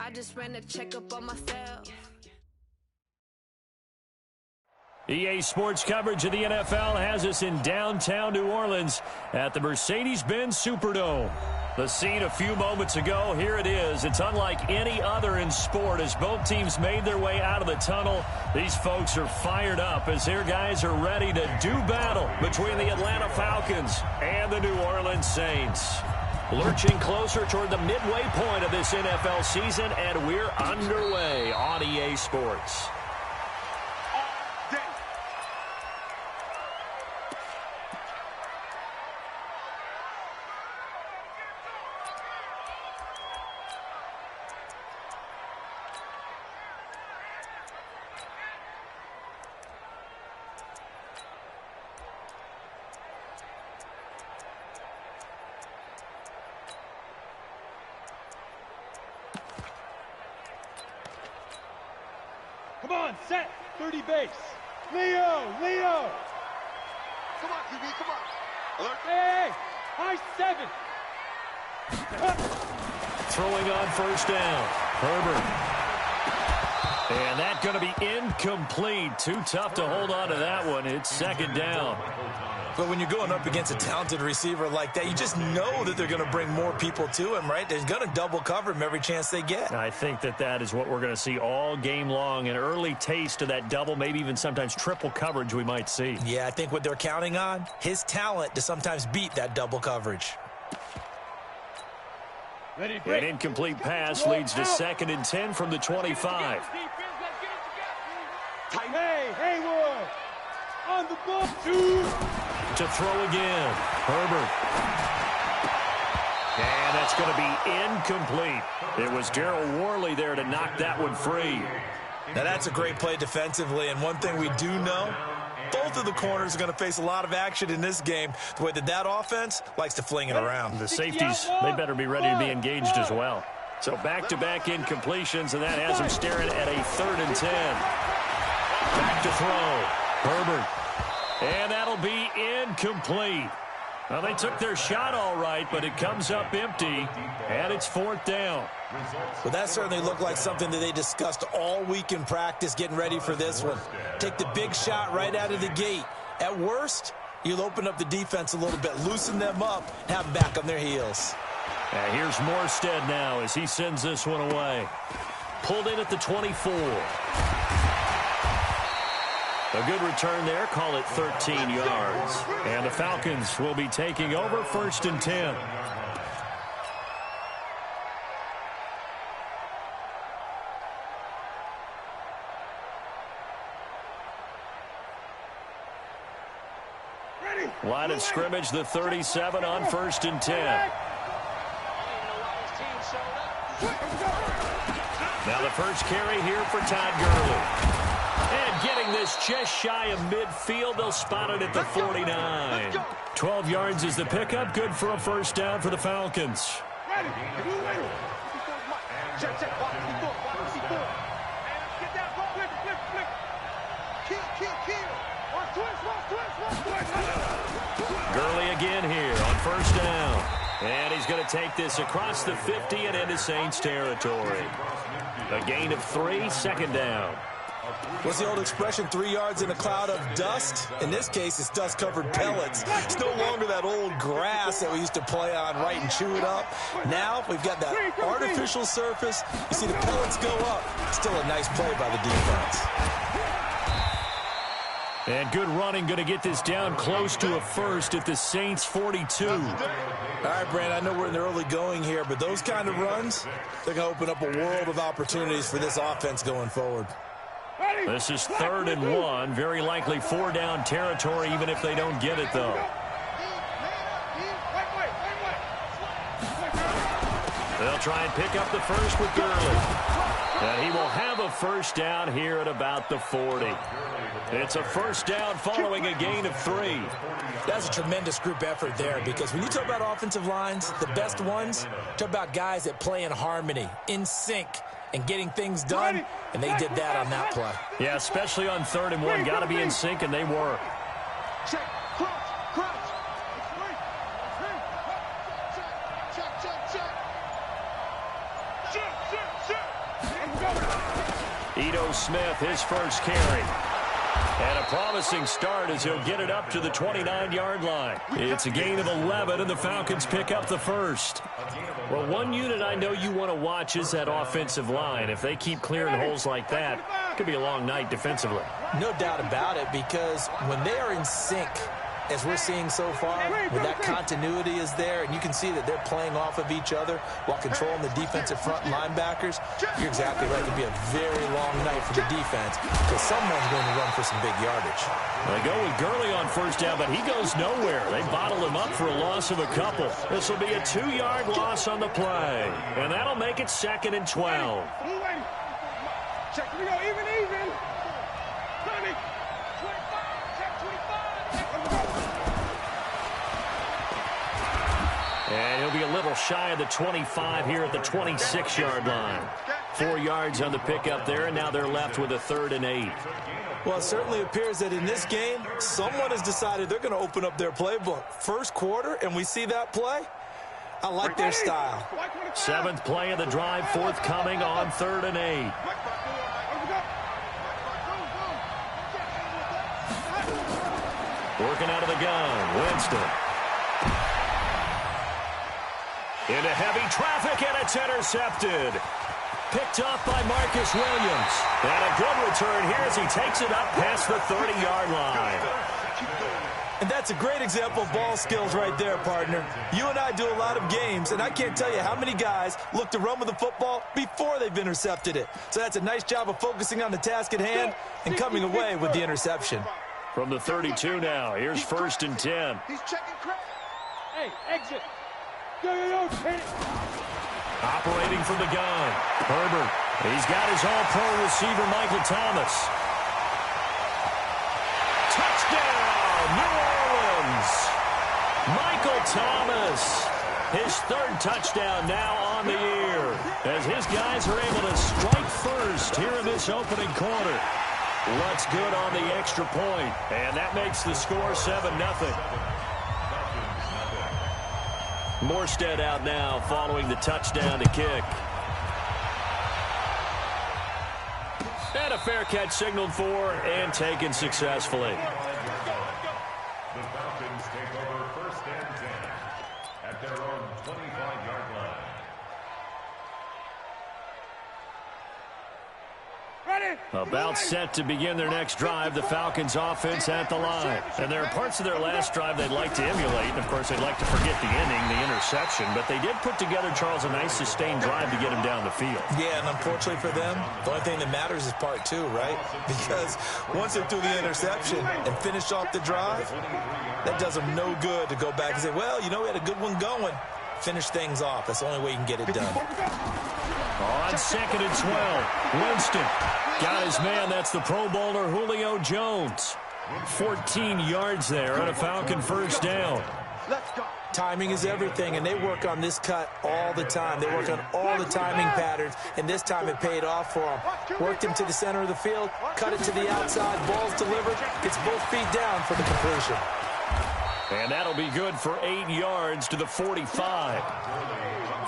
I just ran a checkup on myself. EA Sports coverage of the NFL has us in downtown New Orleans at the Mercedes-Benz Superdome. The scene a few moments ago, here it is. It's unlike any other in sport as both teams made their way out of the tunnel. These folks are fired up as their guys are ready to do battle between the Atlanta Falcons and the New Orleans Saints. Lurching closer toward the midway point of this NFL season, and we're underway on EA Sports. Come on, set, 30 base. Leo! Come on, QB, come on. Alert. Hey, high 7. Throwing on first down, Herbert. And that's going to be incomplete. Too tough to hold on to that one. It's second down. But when you're going up against a talented receiver like that, you just know that they're going to bring more people to him, right? They're going to double cover him every chance they get. I think that is what we're going to see all game long. An early taste of that double, maybe even sometimes triple coverage we might see. Yeah, I think what they're counting on, his talent to sometimes beat that double coverage. An incomplete pass leads to 2nd and 10 from the 25. Hey, Haywood! On the ball, 2. To throw again, Herbert. And that's going to be incomplete. It was Darryl Worley there to knock that one free. Now that's a great play defensively, and one thing we do know, both of the corners are going to face a lot of action in this game, the way that offense likes to fling it around. The safeties, they better be ready to be engaged as well. So back-to-back incompletions, and that has them staring at a 3rd and 10. Back to throw, Herbert. And that'll be incomplete. Well, they took their shot all right, but it comes up empty, and it's 4th down. Well, that certainly looked like something that they discussed all week in practice getting ready for this one. Take the big shot right out of the gate. At worst, you'll open up the defense a little bit, loosen them up, and have them back on their heels. And here's Morstead now as he sends this one away. Pulled in at the 24. A good return there, call it 13 yards. And the Falcons will be taking over 1st and 10. Line of scrimmage, the 37 on 1st and 10. Now the first carry here for Todd Gurley. And getting this just shy of midfield, they'll spot it at the 49. 12 yards is the pickup, good for a 1st down for the Falcons. Gurley again here on 1st down. And he's going to take this across the 50 and into Saints territory. A gain of 3, 2nd down. What's the old expression, 3 yards in a cloud of dust? In this case, it's dust-covered pellets. It's no longer that old grass that we used to play on, right, and chew it up. Now we've got that artificial surface. You see the pellets go up. Still a nice play by the defense. And good running, going to get this down close to a 1st at the Saints 42. All right, Brand, I know we're in the early going here, but those kind of runs, they're going to open up a world of opportunities for this offense going forward. This is 3rd and 1. Very likely 4-down territory, even if they don't get it, though. They'll try and pick up the first with Gurley. And he will have a 1st down here at about the 40. It's a 1st down following a gain of 3. That's a tremendous group effort there, because when you talk about offensive lines, the best ones, talk about guys that play in harmony, in sync, and getting things done, and they did that on that play. Yeah, especially on 3rd and 1. Got to be in sync, and they were. Check, crunch. Check. Ito Smith, his first carry. And a promising start as he'll get it up to the 29-yard line. It's a gain of 11, and the Falcons pick up the first. Well, one unit I know you want to watch is that offensive line. If they keep clearing holes like that, it could be a long night defensively. No doubt about it, because when they are in sync, as we're seeing so far, when that continuity is there, and you can see that they're playing off of each other while controlling the defensive front linebackers, you're exactly right. It could be a very long night for the defense because someone's going to run for some big yardage. They go with Gurley on first down, but he goes nowhere. They bottle him up for a loss of a couple. This will be a 2-yard loss on the play, and that'll make it 2nd and 12. Check, we go, even. Tommy, 25, check 25. And he'll be a little shy of the 25 here at the 26-yard line. 4 yards on the pickup there, and now they're left with a 3rd and 8. Well, it certainly appears that in this game, someone has decided they're going to open up their playbook. First quarter, and we see that play. I like their style. 7th play of the drive, forthcoming on 3rd and 8. Working out of the gun, Winston. Into heavy traffic, and it's intercepted. Picked off by Marcus Williams. And a good return here as he takes it up past the 30-yard line. And that's a great example of ball skills right there, partner. You and I do a lot of games, and I can't tell you how many guys look to run with the football before they've intercepted it. So that's a nice job of focusing on the task at hand and coming away with the interception. From the 32 now, here's 1st and 10. He's checking crap. Hey, exit. Yo, hit it. Operating from the gun, Herbert. He's got his all-pro receiver, Michael Thomas. Touchdown, New Orleans. Michael Thomas, his 3rd touchdown now on the year, as his guys are able to strike first here in this opening quarter. Looks good on the extra point, and that makes the score 7-0. Morstead out now following the touchdown to kick. And a fair catch signaled for and taken successfully. The Falcons take over 1st and 10 at their own 25-yard line. About set to begin their next drive, the Falcons offense at the line. And there are parts of their last drive they'd like to emulate. And, of course, they'd like to forget the ending, the interception. But they did put together, Charles, a nice sustained drive to get him down the field. Yeah, and unfortunately for them, the only thing that matters is part 2, right? Because once they threw the interception and finished off the drive, that does them no good to go back and say, well, you know, we had a good one going. Finish things off. That's the only way you can get it done. On 2nd and 12, Winston got his man. That's the Pro Bowler Julio Jones. 14 yards there on a Falcon first down. Timing is everything, and they work on this cut all the time. They work on all the timing patterns, and this time it paid off for them. Worked him to the center of the field, cut it to the outside, ball's delivered, gets both feet down for the completion. And that'll be good for 8 yards to the 45.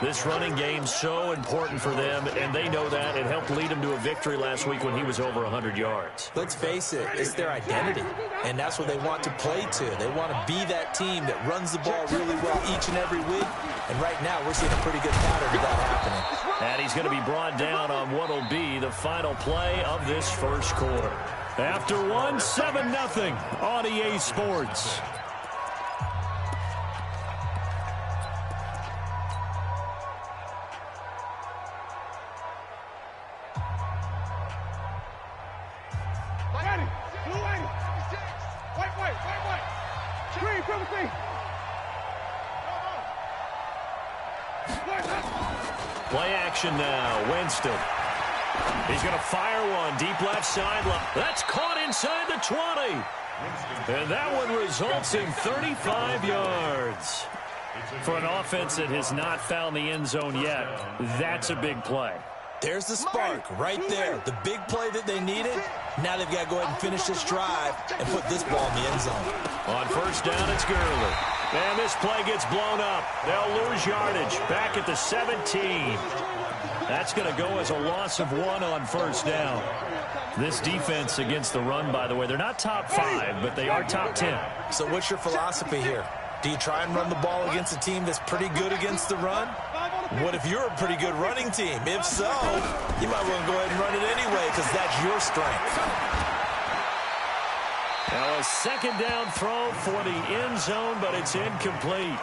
This running game's so important for them, and they know that. It helped lead them to a victory last week when he was over 100 yards. Let's face it, it's their identity, and that's what they want to play to. They want to be that team that runs the ball really well each and every week, and right now we're seeing a pretty good pattern of that happening. And he's going to be brought down on what will be the final play of this first quarter. After one, 7-0 on EA Sports. Play action now, Winston. He's going to fire one, deep left sideline. That's caught inside the 20. And that one results in 35 yards. For an offense that has not found the end zone yet, that's a big play. There's the spark right there. The big play that they needed. Now they've got to go ahead and finish this drive and put this ball in the end zone. On first down, it's Gurley. And this play gets blown up. They'll lose yardage back at the 17. That's going to go as a loss of 1 on first down. This defense against the run, by the way, they're not top 5, but they are top 10. So what's your philosophy here? Do you try and run the ball against a team that's pretty good against the run? What if you're a pretty good running team? If so, you might want to go ahead and run it anyway because that's your strength. Now a second down throw for the end zone, but it's incomplete.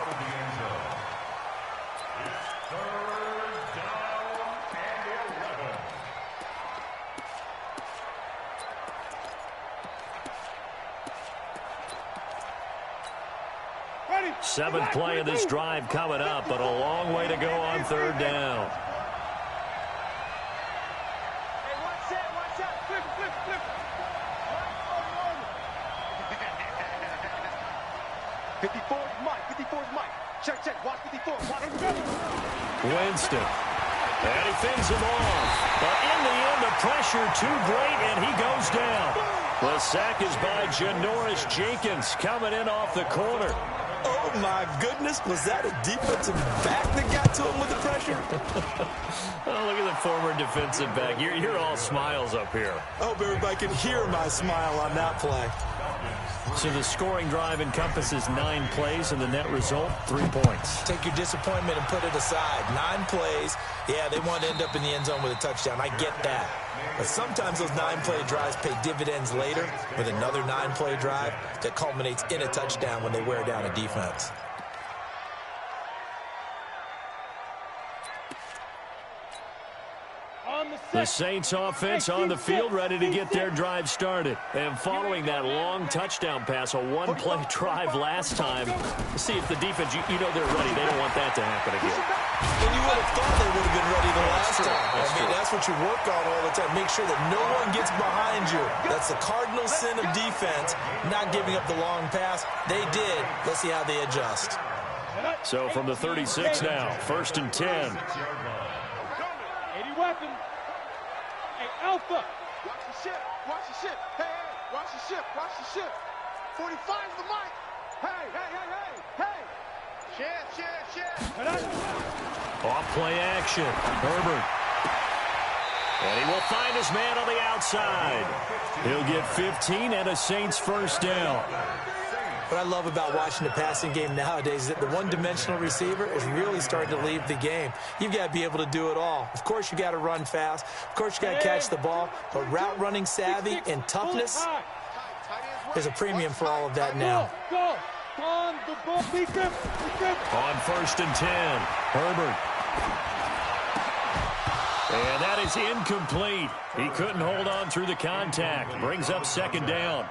Seventh play of this drive coming up, but a long way to go on third down. Hey, watch that, flip. 54's Mike. Check, watch 54. Winston. And he fins him off. But in the end, the pressure too great, and he goes down. The sack is by Janoris Jenkins coming in off the corner. Oh, my goodness. Was that a defensive back that got to him with the pressure? Oh, look at the former defensive back. You're all smiles up here. I hope everybody can hear my smile on that play. So the scoring drive encompasses 9 plays, and the net result, 3 points. Take your disappointment and put it aside. 9 plays. Yeah, they want to end up in the end zone with a touchdown. I get that. But sometimes those 9-play drives pay dividends later with another 9-play drive that culminates in a touchdown when they wear down a defense. The Saints offense on the field, ready to get their drive started. And following that long touchdown pass, a 1-play drive last time, see if the defense, you know they're ready. They don't want that to happen again. And you would have thought they would have been ready the last time. That's what you work on all the time. Make sure that no one gets behind you. That's the cardinal sin of defense, not giving up the long pass. They did. Let's see how they adjust. So from the 36 now, 1st and 10. 80 weapon. Hey, Alpha. Watch the ship. Hey, watch the ship. 45's the mic. Hey. Shit. Off play action. Herbert. And he will find his man on the outside. He'll get 15 and a Saints first down. What I love about watching the passing game nowadays is that the one-dimensional receiver is really starting to leave the game. You've got to be able to do it all. Of course, you got to run fast. Of course, you got to catch the ball. But route running savvy and toughness, there's a premium for all of that now. Go. On the ball. On 1st and 10, Herbert. And that is incomplete. He couldn't hold on through the contact. Brings up 2nd down.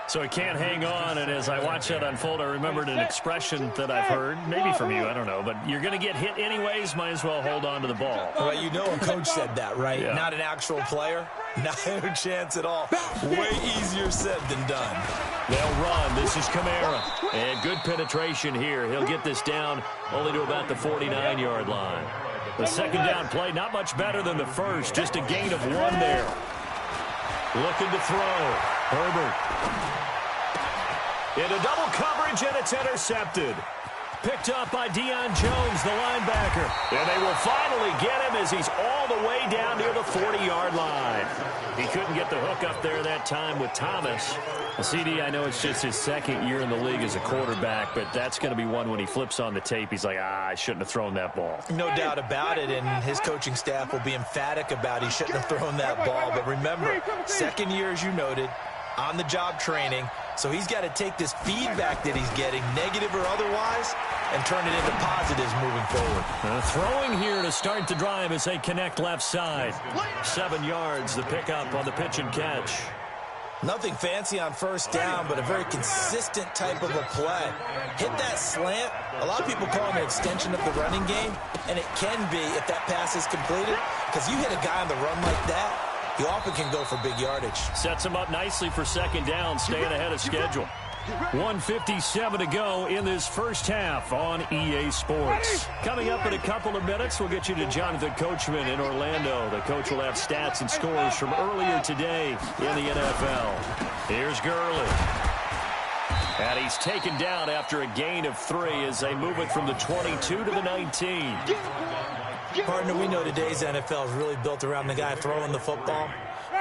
So he can't hang on, and as I watch that unfold, I remembered an expression that I've heard, maybe from you, I don't know, but you're going to get hit anyways, might as well hold on to the ball. Well, you know a coach said that, right? Yeah. Not an actual player. Not a chance at all. Way easier said than done. They'll run. This is Kamara. And good penetration here. He'll get this down only to about the 49-yard line. The 2nd down play, not much better than the first, just a gain of 1 there. Looking to throw. Herbert. Into double coverage, and it's intercepted. Picked up by Deion Jones, the linebacker. And they will finally get him as he's all the way down near the 40-yard line. He couldn't get the hook up there that time with Thomas. CD, I know it's just his 2nd year in the league as a quarterback, but that's going to be one when he flips on the tape. He's like, I shouldn't have thrown that ball. No doubt about it, and his coaching staff will be emphatic about he shouldn't have thrown that ball. But remember, 2nd year, as you noted, on-the-job training. So he's got to take this feedback that he's getting, negative or otherwise, and turn it into positives moving forward. Throwing here to start the drive as they connect left side. 7 yards, the pickup on the pitch and catch. Nothing fancy on 1st down, but a very consistent type of a play. Hit that slant. A lot of people call it an extension of the running game, and it can be if that pass is completed, because you hit a guy on the run like that, he often can go for big yardage. Sets him up nicely for 2nd down, staying ahead of schedule. 1:57 to go in this first half on EA Sports. Coming up in a couple of minutes, we'll get you to Jonathan Coachman in Orlando. The coach will have stats and scores from earlier today in the NFL. Here's Gurley. And he's taken down after a gain of 3 as they move it from the 22 to the 19. Partner, we know today's NFL is really built around the guy throwing the football.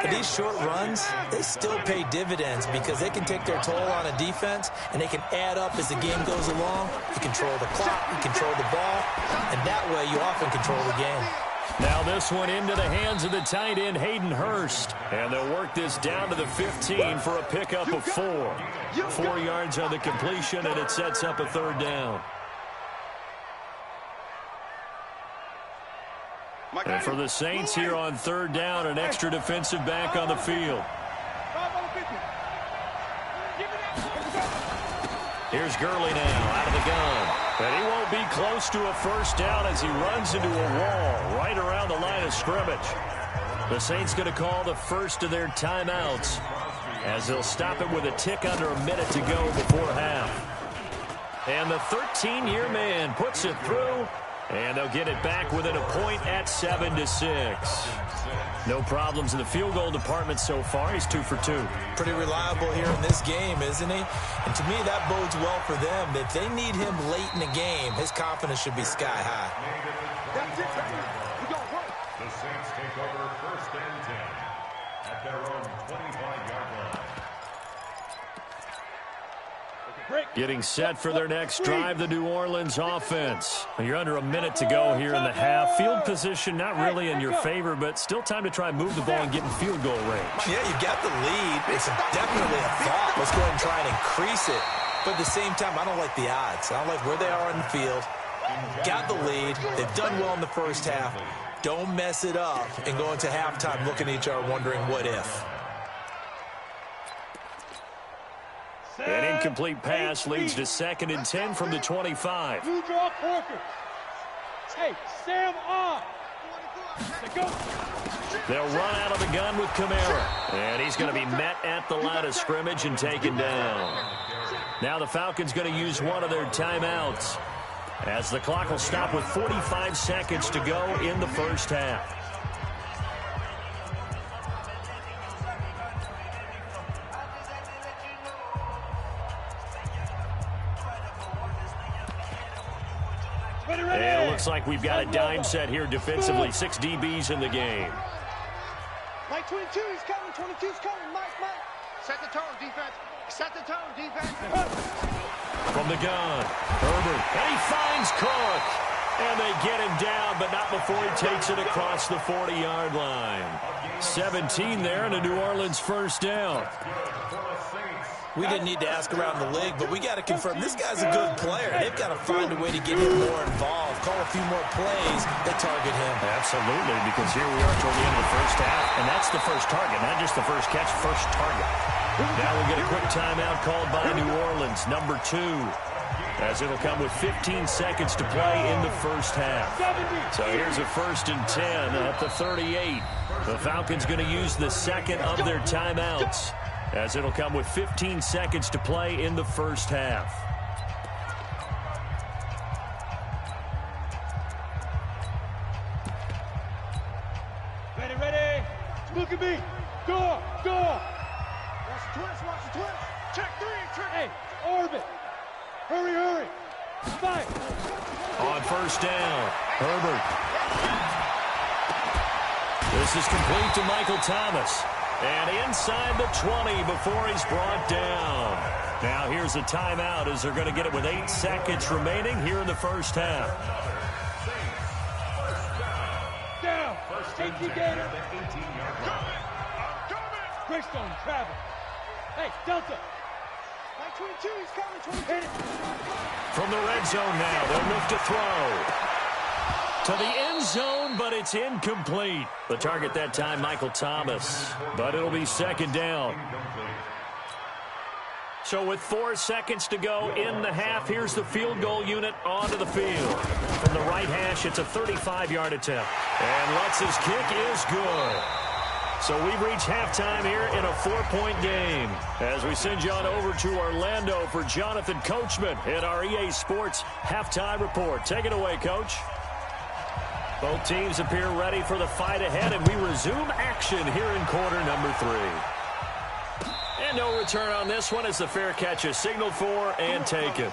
But these short runs, they still pay dividends because they can take their toll on a defense, and they can add up as the game goes along. You control the clock, you control the ball, and that way you often control the game. Now this one into the hands of the tight end, Hayden Hurst. And they'll work this down to the 15 for a pickup of 4. 4 yards on the completion, and it sets up a 3rd down. And for the Saints here on 3rd down, an extra defensive back on the field. Here's Gurley now out of the gun. And he won't be close to a 1st down as he runs into a wall right around the line of scrimmage. The Saints going to call the first of their timeouts as they'll stop it with a tick under a minute to go before half. And the 13-year man puts it through. And they'll get it back within a point at 7-6. No problems in the field goal department so far. He's 2 for 2. Pretty reliable here in this game, isn't he? And to me, that bodes well for them. If they need him late in the game, his confidence should be sky high. The Saints take over 1st and 10 at their own 25-yard line. Getting set for their next drive, the New Orleans offense. You're under a minute to go here in the half. Field position not really in your favor, but still time to try and move the ball and get in field goal range. Yeah, you got the lead. It's definitely a thought. Let's go ahead and try and increase it. But at the same time, I don't like the odds. I don't like where they are on the field. Got the lead. They've done well in the first half. Don't mess it up and go into halftime looking at each other wondering what if. An incomplete pass leads to 2nd and 10 from the 25. You draw Corker. Hey, Sam on. They'll run out of the gun with Kamara. And he's going to be met at the line of scrimmage and taken down. Now the Falcons going to use one of their timeouts as the clock will stop with 45 seconds to go in the first half. And it looks like we've got a dime set here defensively. 6 DBs in the game. Mike 22 is coming. 22's coming. Mike. Set the tone, defense. Set the tone, defense. From the gun, Herbert. And he finds Cook. And they get him down, but not before he takes it across the 40-yard line. 17 there and a New Orleans 1st down. We didn't need to ask around the league, but we got to confirm this guy's a good player. They've got to find a way to get him more involved, call a few more plays that target him. Absolutely, because here we are toward the end of the first half, and that's the first target, not just the first catch, first target. Now we'll get a quick timeout called by New Orleans, number 2, as it'll come with 15 seconds to play in the first half. So here's a 1st and 10 at the 38. The Falcons going to use the 2nd of their timeouts, as it'll come with 15 seconds to play in the first half. Ready. Look at me. Go. Watch the twist. Check 3. Hey, orbit. Hurry. 5. On 1st down, Herbert. This is complete to Michael Thomas. And inside the 20 before he's brought down. Now here's a timeout as they're going to get it with 8 seconds remaining here in the first half. Down. Take you Gator. Greystone, travel. Hey, Delta. Mike 22, he's coming. 22. From the red zone now, they'll look to throw. To the end zone, but it's incomplete. The target that time, Michael Thomas. But it'll be 2nd down. So with 4 seconds to go in the half, here's the field goal unit onto the field. From the right hash, it's a 35-yard attempt. And Lutz's kick is good. So we've reached halftime here in a 4-point game. As we send you on over to Orlando for Jonathan Coachman in our EA Sports Halftime Report. Take it away, Coach. Both teams appear ready for the fight ahead, and we resume action here in quarter number 3. And no return on this one as the fair catch is signaled for and taken.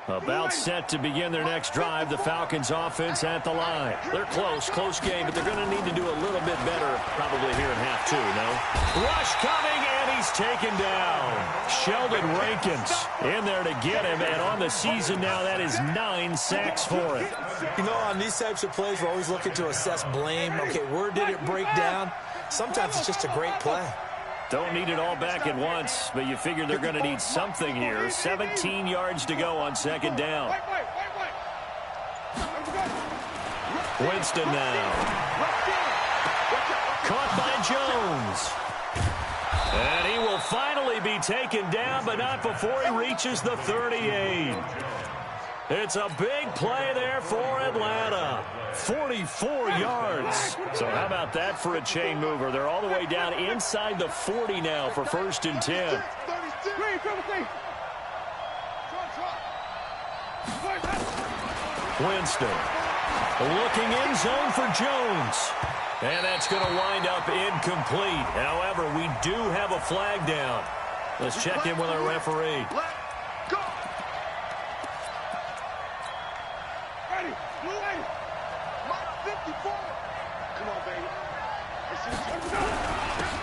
About set to begin their next drive, the Falcons offense at the line. They're close game, but they're going to need to do a little bit better probably here in half two, no? Rush coming, and he's taken down. Sheldon Rankins in there to get him, and on the season now, that is 9 sacks for him. You know, on these types of plays, we're always looking to assess blame. Okay, where did it break down? Sometimes it's just a great play. Don't need it all back at once, but you figure they're going to need something here. 17 yards to go on second down. Winston now. Caught by Jones. And he will finally be taken down, but not before he reaches the 38. It's a big play there for Atlanta. 44 yards. So how about that for a chain mover? They're all the way down inside the 40 now for 1st and 10. Winston looking in zone for Jones. And that's going to wind up incomplete. However, we do have a flag down. Let's check in with our referee.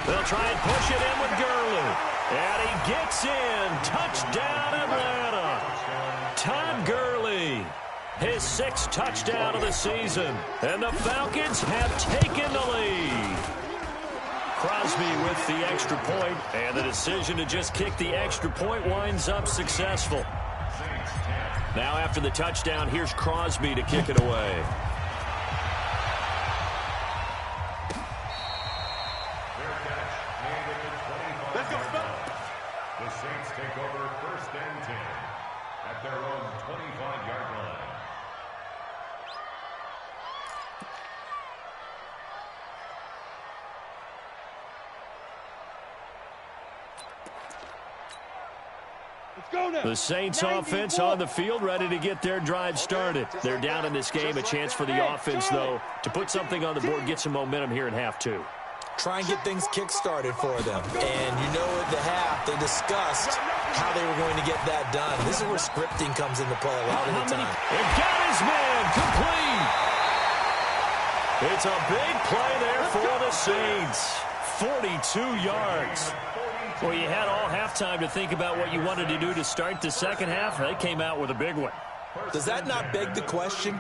They'll try and push it in with Gurley. And he gets in. Touchdown, Atlanta. Todd Gurley, his 6th touchdown of the season. And the Falcons have taken the lead. Crosby with the extra point, and the decision to just kick the extra point winds up successful. Now after the touchdown, here's Crosby to kick it away. The Saints take over 1st and 10 at their own 25-yard line. Let's go now. The Saints offense on the field, ready to get their drive started. They're down in this game. A chance for the offense, though, to put something on the board, get some momentum here in half two. Try and get things kick-started for them. And you know at the half, they discussed how they were going to get that done. This is where scripting comes into play a lot of the time. And got his man complete. It's a big play there for the Saints. 42 yards. Well, you had all halftime to think about what you wanted to do to start the second half. They came out with a big one. Does that not beg the question?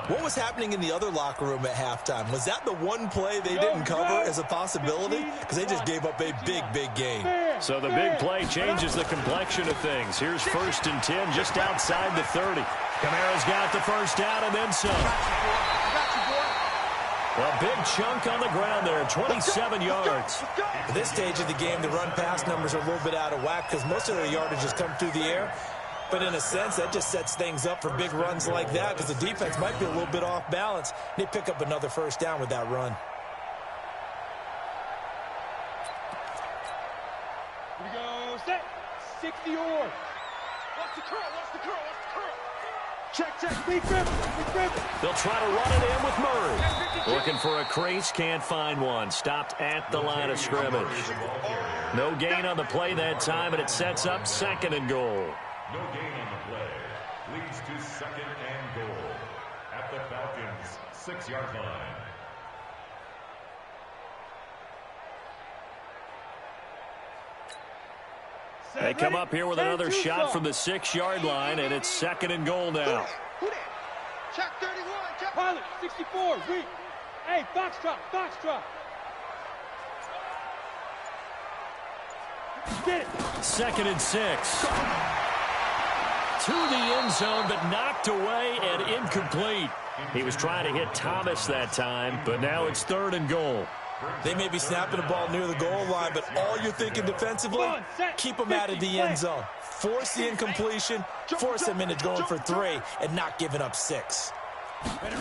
What was happening in the other locker room at halftime? Was that the one play they didn't cover as a possibility? Because they just gave up a big gain. So the big play changes the complexion of things. Here's 1st and 10 just outside the 30. Kamara's got the first down and then some. A big chunk on the ground there, 27 yards. At this stage of the game, the run-pass numbers are a little bit out of whack because most of their yardage has come through the air. But in a sense, that just sets things up for big runs like that because the defense might be a little bit off balance. They pick up another first down with that run. Here we go. Set. 60 or. What's the curl? What's the curl? What's the curl? Check. Big Griffin. They'll try to run it in with Murray. Looking for a crease, can't find one. Stopped at the line of scrimmage. No gain on the play that time, and it sets up 2nd and goal. No gain on the play. Leads to 2nd and goal at the Falcons' 6-yard line. They come up here with another shot from the 6-yard line, and it's 2nd and goal now. Check 31. Check. Pilot, 64. Weak. Hey, Foxtrot. Get it. 2nd and 6. To the end zone, but knocked away and incomplete. He was trying to hit Thomas that time, but now it's 3rd and goal. They may be snapping the ball near the goal line, but all you're thinking defensively, keep them out of the end zone. Force the incompletion, force them into going for 3, and not giving up 6. Ready.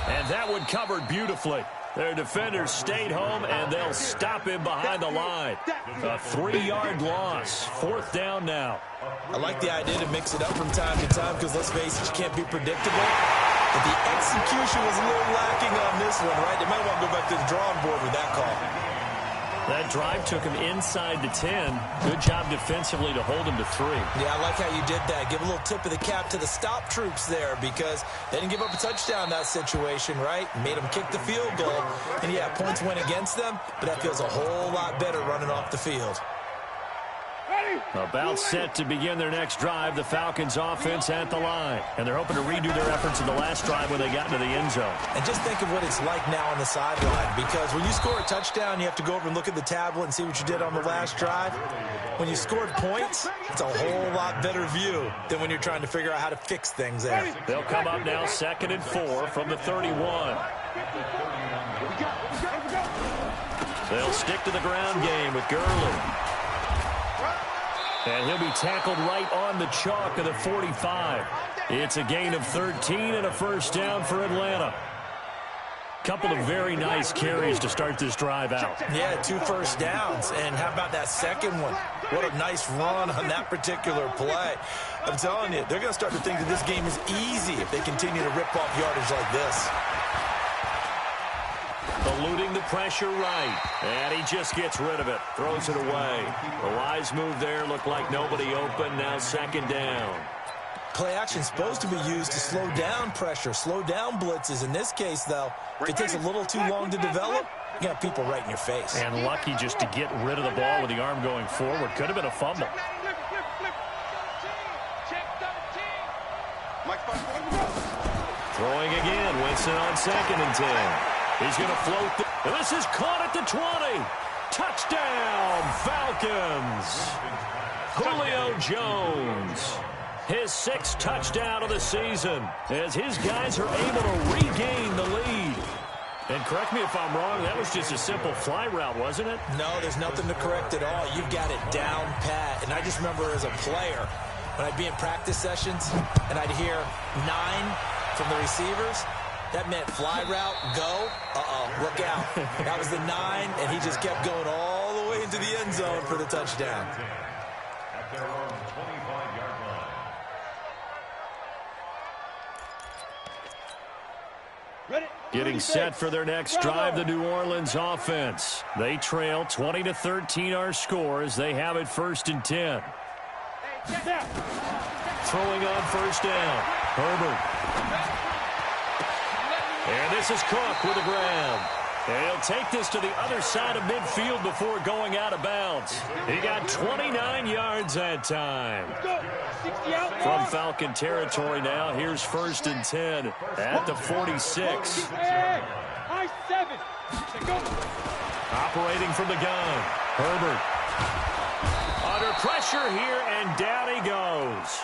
And that one covered beautifully. Their defenders stayed home, and they'll stop him behind the line. A 3-yard loss. 4th down now. I like the idea to mix it up from time to time because, let's face it, you can't be predictable. But the execution was a little lacking on this one, right? They might want to go back to the drawing board with that call. That drive took him inside the 10. Good job defensively to hold him to 3. Yeah, I like how you did that. Give a little tip of the cap to the stop troops there because they didn't give up a touchdown in that situation, right? Made them kick the field goal. And, yeah, points went against them, but that feels a whole lot better running off the field. About set to begin their next drive, the Falcons offense at the line. And they're hoping to redo their efforts in the last drive when they got into the end zone. And just think of what it's like now on the sideline, because when you score a touchdown, you have to go over and look at the tablet and see what you did on the last drive. When you scored points, it's a whole lot better view than when you're trying to figure out how to fix things there. They'll come up now 2nd and 4 from the 31. They'll stick to the ground game with Gurley. And he'll be tackled right on the chalk of the 45. It's a gain of 13 and a first down for Atlanta. Couple of very nice carries to start this drive out. Yeah, 2 first downs. And how about that second one? What a nice run on that particular play. I'm telling you, they're going to start to think that this game is easy if they continue to rip off yardage like this. Eluding the pressure right. And he just gets rid of it. Throws it away. The wise move there. Looked like nobody open. Now 2nd down. Play action is supposed to be used to slow down pressure, slow down blitzes. In this case, though, if it takes a little too long to develop, you got people right in your face. And lucky just to get rid of the ball with the arm going forward. Could have been a fumble. Throwing again. Winston on 2nd and 10. He's going to float. This is caught at the 20. Touchdown, Falcons. Julio Jones. His 6th touchdown of the season as his guys are able to regain the lead. And correct me if I'm wrong, that was just a simple fly route, wasn't it? No, there's nothing to correct at all. You've got it down pat. And I just remember as a player, when I'd be in practice sessions and I'd hear 9 from the receivers, that meant fly route, go, look out. That was the 9, and he just kept going all the way into the end zone for the touchdown. At their own 25-yard line. Getting set for their next drive, the New Orleans offense. They trail 20-13 our score as they have it 1st and 10. Throwing on 1st down. Herbert. And this is Cook with the grab. And he'll take this to the other side of midfield before going out of bounds. He got 29 yards that time. From Falcon territory now, here's 1st and 10 at the 46. Operating from the gun. Herbert. Under pressure here, and down he goes.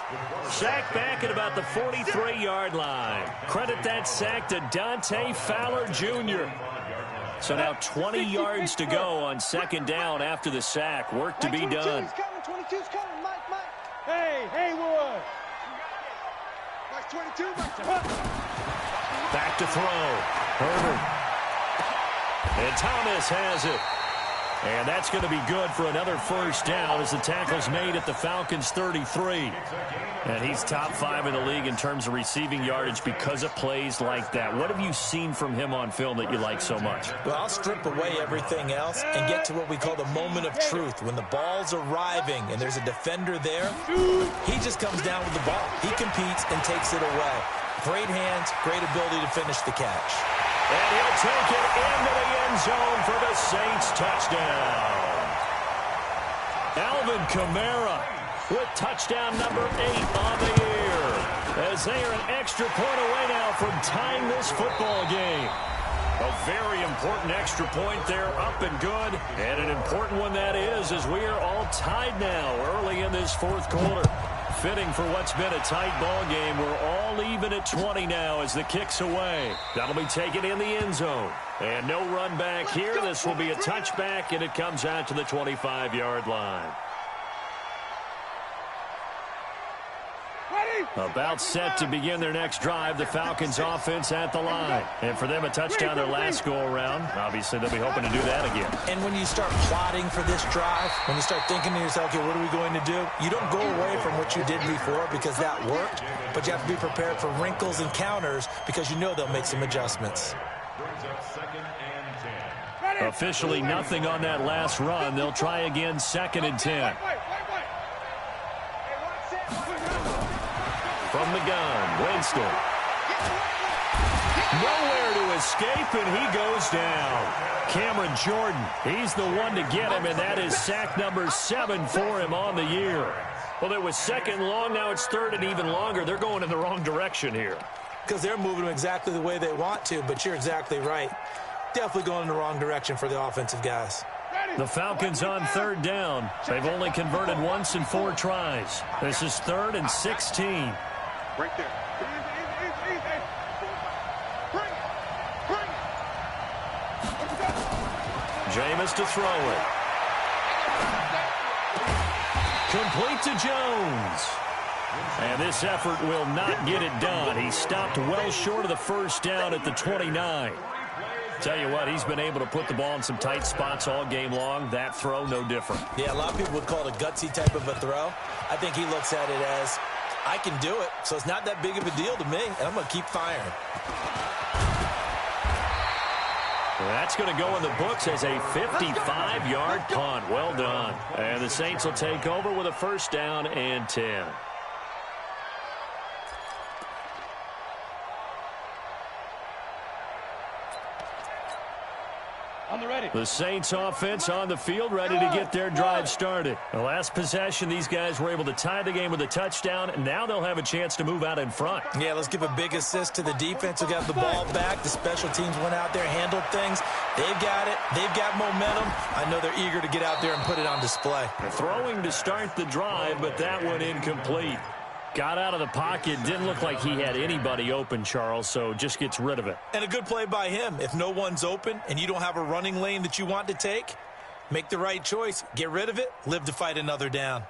Sack back at about the 43-yard line. Credit that sack to Dante Fowler Jr. So now 20 yards to go on 2nd down after the sack. Work to be done. 22's coming, Mike. Hey, Haywood. Mike 22, Mike. Back to throw. Herbert. And Thomas has it. And that's going to be good for another first down as the tackle's made at the Falcons' 33. And he's top 5 in the league in terms of receiving yardage because of plays like that. What have you seen from him on film that you like so much? Well, I'll strip away everything else and get to what we call the moment of truth. When the ball's arriving and there's a defender there, he just comes down with the ball. He competes and takes it away. Great hands, great ability to finish the catch. And he'll take it into the end zone for the Saints touchdown. Alvin Kamara with touchdown number 8 on the year. As they are an extra point away now from tying this football game. A very important extra point there, up and good. And an important one that is, as we are all tied now early in this 4th quarter. Fitting for what's been a tight ball game. We're all even at 20 now as the kick's away. That'll be taken in the end zone. And no run back here. This will be a touchback, and it comes out to the 25-yard line. About set to begin their next drive, the Falcons offense at the line. And for them, a touchdown their last go-around. Obviously, they'll be hoping to do that again. And when you start plotting for this drive, when you start thinking to yourself, okay, what are we going to do? You don't go away from what you did before because that worked, but you have to be prepared for wrinkles and counters because you know they'll make some adjustments. Brings up 2nd and 10. Officially nothing on that last run. They'll try again, 2nd and 10. From the gun, Winston. Nowhere to escape, and he goes down. Cameron Jordan, he's the one to get him, and that is sack number 7 for him on the year. Well, it was 2nd long, now it's 3rd and even longer. They're going in the wrong direction here. Because they're moving them exactly the way they want to, but you're exactly right. Definitely going in the wrong direction for the offensive guys. The Falcons on 3rd down. They've only converted once in 4 tries. This is 3rd and 16. Right there. Jameis to throw it. Complete to Jones. And this effort will not get it done. He stopped well short of the first down at the 29. Tell you what, he's been able to put the ball in some tight spots all game long. That throw, no different. Yeah, a lot of people would call it a gutsy type of a throw. I think he looks at it as, I can do it, so it's not that big of a deal to me, and I'm going to keep firing. That's going to go in the books as a 55-yard punt. Well done. And the Saints will take over with a 1st down and 10. The Saints offense on the field, ready to get their drive started. The last possession, these guys were able to tie the game with a touchdown, and now they'll have a chance to move out in front. Yeah, let's give a big assist to the defense who got the ball back. The special teams went out there, handled things. They've got it. They've got momentum. I know they're eager to get out there and put it on display. Throwing to start the drive, but that one incomplete. Got out of the pocket. Didn't look like he had anybody open, Charles, so just gets rid of it. And a good play by him. If no one's open and you don't have a running lane that you want to take, make the right choice. Get rid of it. Live to fight another down.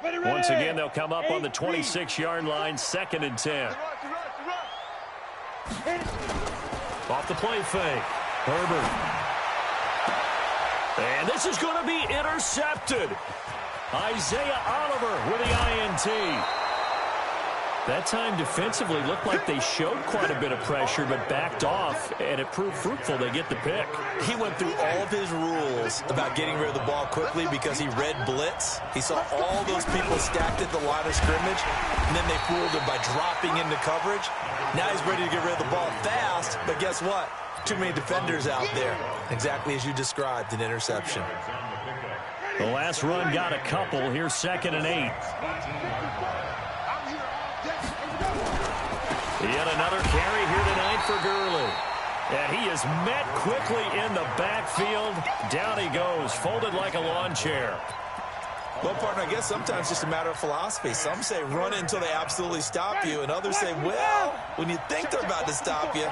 Once again, they'll come up on the 26-yard line, 2nd and 10. Off the play fake. Herbert. And this is going to be intercepted. Isaiah Oliver with the INT. That time defensively looked like they showed quite a bit of pressure but backed off, and it proved fruitful. They get the pick. He went through all of his rules about getting rid of the ball quickly because he read blitz. He saw all those people stacked at the line of scrimmage, and then they fooled him by dropping into coverage. Now he's ready to get rid of the ball fast, but guess what? Too many defenders out there. Exactly as you described, an interception. The last run got a couple. Here's 2nd and 8. Yet another carry here tonight for Gurley. And he is met quickly in the backfield. Down he goes, folded like a lawn chair. Well, partner, I guess sometimes it's just a matter of philosophy. Some say run until they absolutely stop you, and others say, well, when you think they're about to stop you,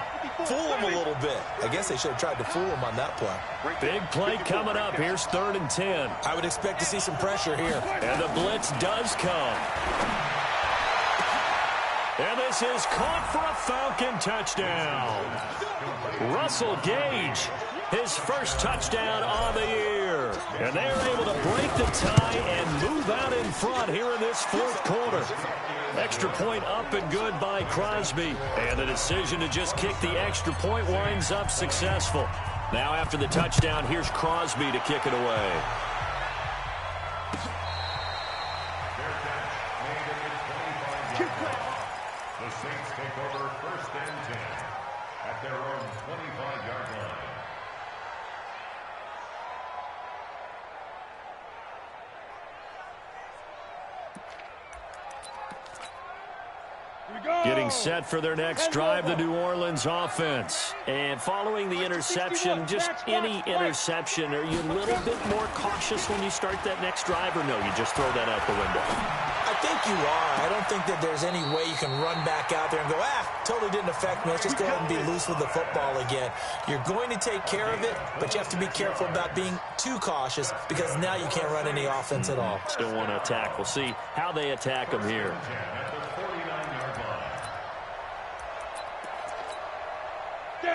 fool them a little bit. I guess they should have tried to fool them on that play. Big play coming up. Here's 3rd and 10. I would expect to see some pressure here. And the blitz does come. And this is caught for a Falcon touchdown. Russell Gage, his first touchdown on the year. And they're able to break the tie and move out in front here in this 4th quarter. Extra point up and good by Crosby. And the decision to just kick the extra point winds up successful. Now after the touchdown, here's Crosby to kick it away. The Saints take over 1st and 10 at their own 25-yard line. Getting set for their next drive, the New Orleans offense. And following the interception, just any interception, are you a little bit more cautious when you start that next drive, or no, you just throw that out the window? I think you are. I don't think that there's any way you can run back out there and go, totally didn't affect me. Let's just go ahead and be loose with the football again. You're going to take care of it, but you have to be careful about being too cautious because now you can't run any offense at all. Still want to attack. We'll see how they attack them here.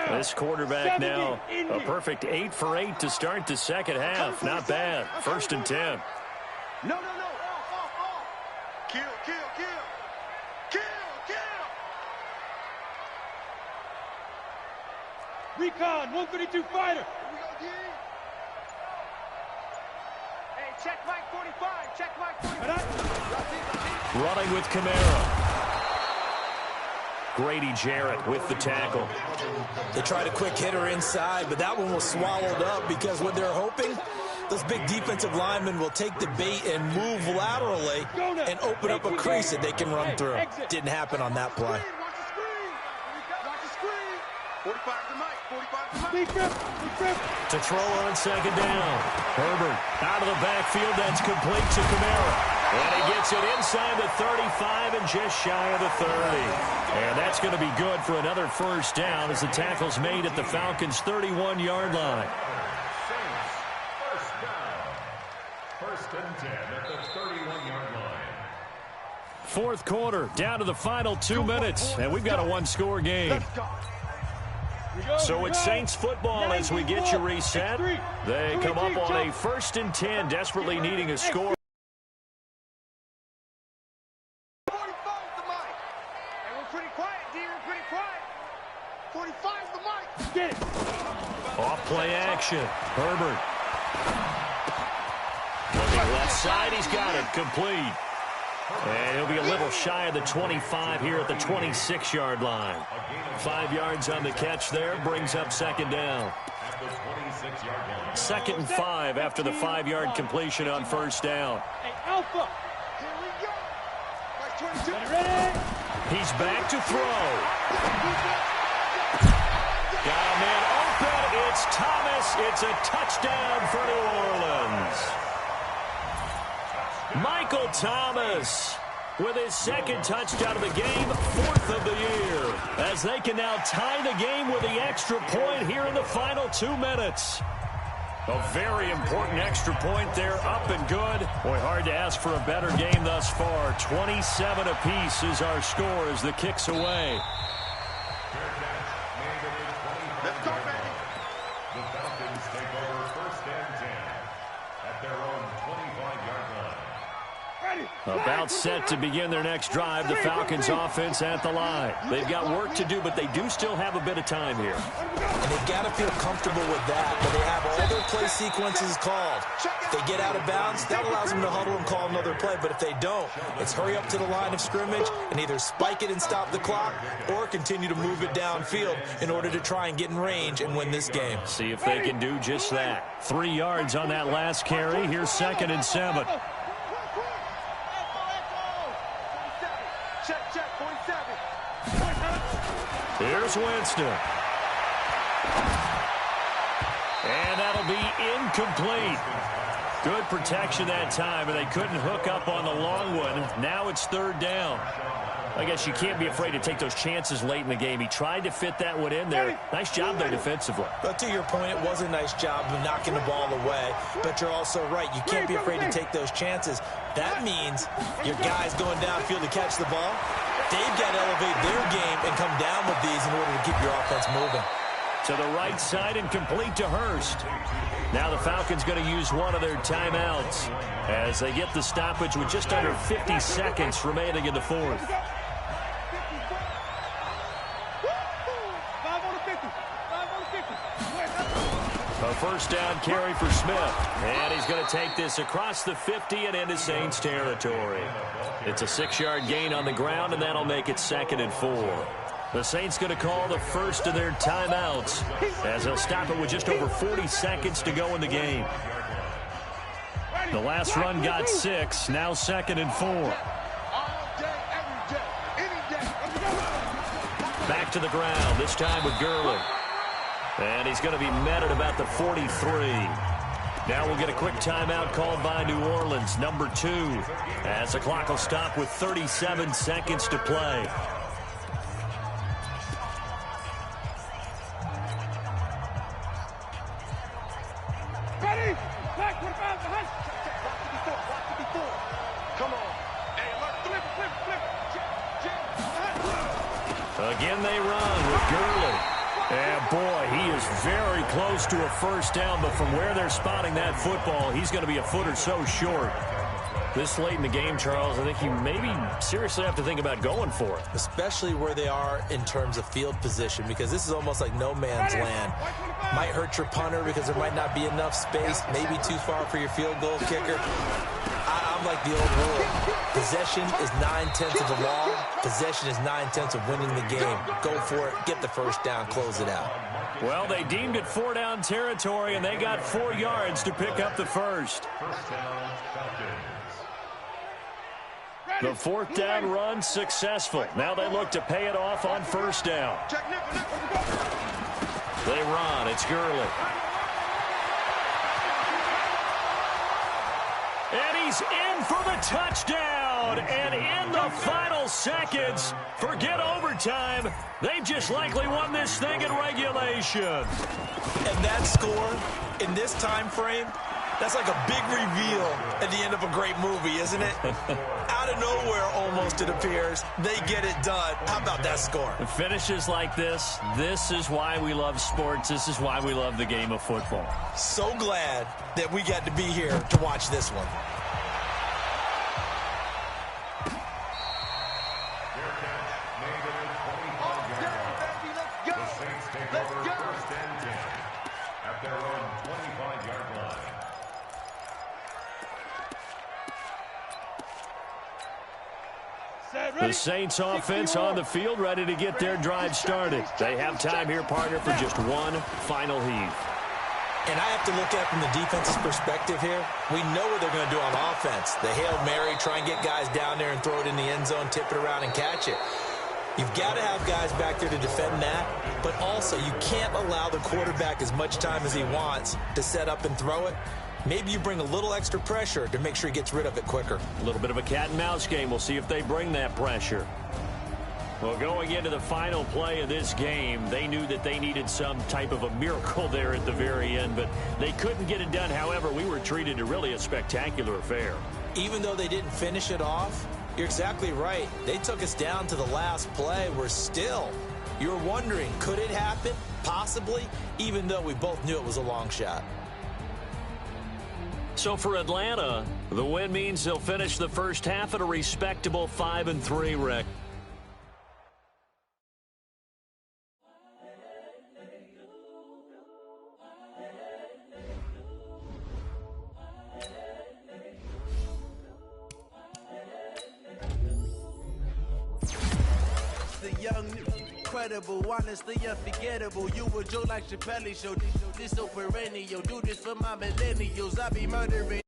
This quarterback now a perfect 8 for 8 to start the second half. Not bad. 1st and 10. No. Kill. Recon, 132 fighter. Hey, check Mike 45. Check Mike 45. Running with Kamara. Grady Jarrett with the tackle. They tried a quick hitter inside, but that one was swallowed up because what they're hoping, those big defensive linemen will take the bait and move laterally and open up a crease that they can run through. Didn't happen on that play. To throw on second down. Herbert out of the backfield. That's complete to Kamara. And he gets it inside the 35 and just shy of the 30. And that's going to be good for another first down as the tackle's made at the Falcons' 31-yard line. First down. First and 10 at the 31-yard line. Fourth quarter, down to the final 2 minutes, and we've got a one-score game. So it's Saints football as we get you reset. They come up on a 1st and 10, desperately needing a score. Off play action. Herbert. Looking left side, he's got it. Complete. And he'll be a little shy of the 25 here at the 26-yard line. 5 yards on the catch there, brings up second down. 2nd and 5 after the 5-yard completion on first down. Hey, Alpha. Here we go. Ready? He's back to throw. Got a man open. It's Thomas. It's a touchdown for New Orleans. Michael Thomas with his 2nd touchdown of the game, 4th of the year, as they can now tie the game with the extra point here in the final 2 minutes. A very important extra point there, up and good. Boy, hard to ask for a better game thus far. 27 apiece is our score as the kick's away. Let's go, baby. The Falcons take over 1st and 10 at their own 25-yard line. About set to begin their next drive, the Falcons offense at the line. They've got work to do, but they do still have a bit of time here. And they've got to feel comfortable with that, but they have all their play sequences called. If they get out of bounds, that allows them to huddle and call another play, but if they don't, it's hurry up to the line of scrimmage and either spike it and stop the clock or continue to move it downfield in order to try and get in range and win this game. See if they can do just that. 3 yards on that last carry. Here's 2nd and 7. Here's Winston. And that'll be incomplete. Good protection that time, and they couldn't hook up on the long one. Now it's 3rd down. I guess you can't be afraid to take those chances late in the game. He tried to fit that one in there. Nice job there defensively. But to your point, it was a nice job of knocking the ball away. But you're also right. You can't be afraid to take those chances. That means your guys going downfield to catch the ball, they've got to elevate their game and come down with these in order to keep your offense moving. To the right side and complete to Hurst. Now the Falcons going to use one of their timeouts as they get the stoppage with just under 50 seconds remaining in the 4th. A first down carry for Smith. And he's going to take this across the 50 and into Saints territory. It's a 6-yard gain on the ground, and that'll make it 2nd and 4. The Saints going to call the first of their timeouts as they'll stop it with just over 40 seconds to go in the game. The last run got 6, now 2nd and 4. Back to the ground, this time with Gurley. And he's going to be met at about the 43. Now we'll get a quick timeout called by New Orleans, number 2, as the clock will stop with 37 seconds to play. Ready? Back to the bounce, behind. Come on. Hey, look, flip. Again they run with Gurley. And boy, he is very close to a first down, but from where they're spotting that football, he's going to be a foot or so short. This late in the game, Charles, I think you maybe seriously have to think about going for it. Especially where they are in terms of field position, because this is almost like no man's land. Might hurt your punter because there might not be enough space, maybe too far for your field goal kicker. I'm like the old rule. Possession is 9/10 of the law. Possession is 9/10 of winning the game. Go for it. Get the first down. Close it out. Well, they deemed it 4-down territory, and they got 4 yards to pick up the first. First down, Falcons. The 4th down run successful. Now they look to pay it off on first down. They run. It's Gurley. And he's in for the touchdown. And in the final seconds, forget overtime. They've just likely won this thing in regulation. And that score in this time frame, that's like a big reveal at the end of a great movie, isn't it? Out of nowhere, almost, it appears, they get it done. How about that score? Finishes like this is why we love sports. This is why we love the game of football. So glad that we got to be here to watch this one. The Saints take over first and 10 at their own 25-yard line. The Saints offense on the field, ready to get their drive started. They have time here, partner, for just one final heave. And I have to look at it from the defense's perspective here. We know what they're going to do on offense. The Hail Mary, try and get guys down there and throw it in the end zone, tip it around and catch it. You've got to have guys back there to defend that, but also you can't allow the quarterback as much time as he wants to set up and throw it. Maybe you bring a little extra pressure to make sure he gets rid of it quicker. A little bit of a cat and mouse game. We'll see if they bring that pressure. Well, going into the final play of this game, they knew that they needed some type of a miracle there at the very end, but they couldn't get it done. However, we were treated to really a spectacular affair. Even though they didn't finish it off, you're exactly right. They took us down to the last play. We're still, you're wondering, could it happen? Possibly, even though we both knew it was a long shot. So for Atlanta, the win means they'll finish the first half at a respectable 5-3 record. The young, incredible, honestly unforgettable. You a joke like Chappelle Show. This so perennial. Do this for my millennials. I be murdering.